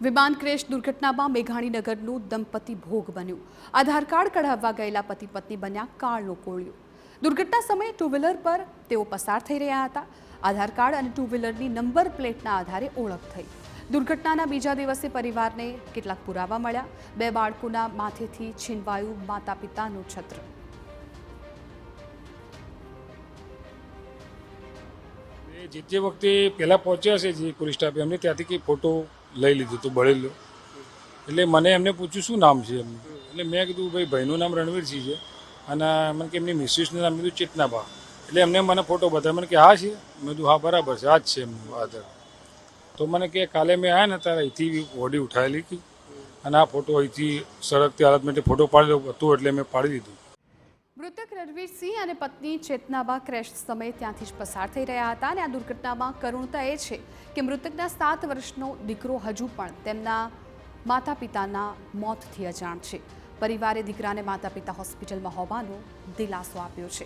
વિમાન ક્રેશ દુર્ઘટનામાં મેઘાણીનગરનું દંપતી ભોગ બન્યું। આધાર કાર્ડ કઢાવવા ગયેલા પતિ પત્ની બન્યા કાળનું કોળિયું। દુર્ઘટના સમયે ટુ વ્હીલર પર તેઓ પસાર થઈ રહ્યા હતા। આધાર કાર્ડ અને ટુ વ્હીલરની નંબર પ્લેટના આધારે ઓળખ થઈ। દુર્ઘટનાના બીજા દિવસે પરિવારને કેટલાક પુરાવા મળ્યા। બે બાળકોના માથેથી છીનવાયું માતા પિતાનું છત્ર। જે વખતે પહેલાં પહોંચ્યા છે જે પોલીસ સ્ટાફ એમને ત્યાંથી કંઈ ફોટો લઈ લીધો તો બળેલો। એટલે મને એમને પૂછ્યું શું નામ છે એમનું, એટલે મેં કીધું ભાઈ ભાઈનું નામ રણવીરસિંહ છે અને મને કે એમની મિસિસનું નામ કીધું ચેતનાબા। એટલે એમને મને ફોટો બતાવ્યો, મને કે હા છે, મેં કીધું હા બરાબર છે, આ જ છે એમનું આધાર। તો મને કે કાલે મેં આવ્યા ને ત્યારે અહીંથી બોડી ઉઠાવેલી હતી અને આ ફોટો અહીંથી સળગતી હાલતમાં ફોટો પાડેલો હતો એટલે મેં પાડી દીધું। મૃતક રણવીરસિંહ અને પત્ની ચેતનાબા ક્રેશ સમયે ત્યાંથી જ પસાર થઈ રહ્યા હતા અને આ દુર્ઘટનામાં કરુણતા એ છે કે મૃતકના 7 વર્ષનો દીકરો હજુ પણ તેમના માતા પિતાના મોતથી અજાણ છે। પરિવારે દીકરાને માતા પિતા હોસ્પિટલમાં હોવાનો દિલાસો આપ્યો છે।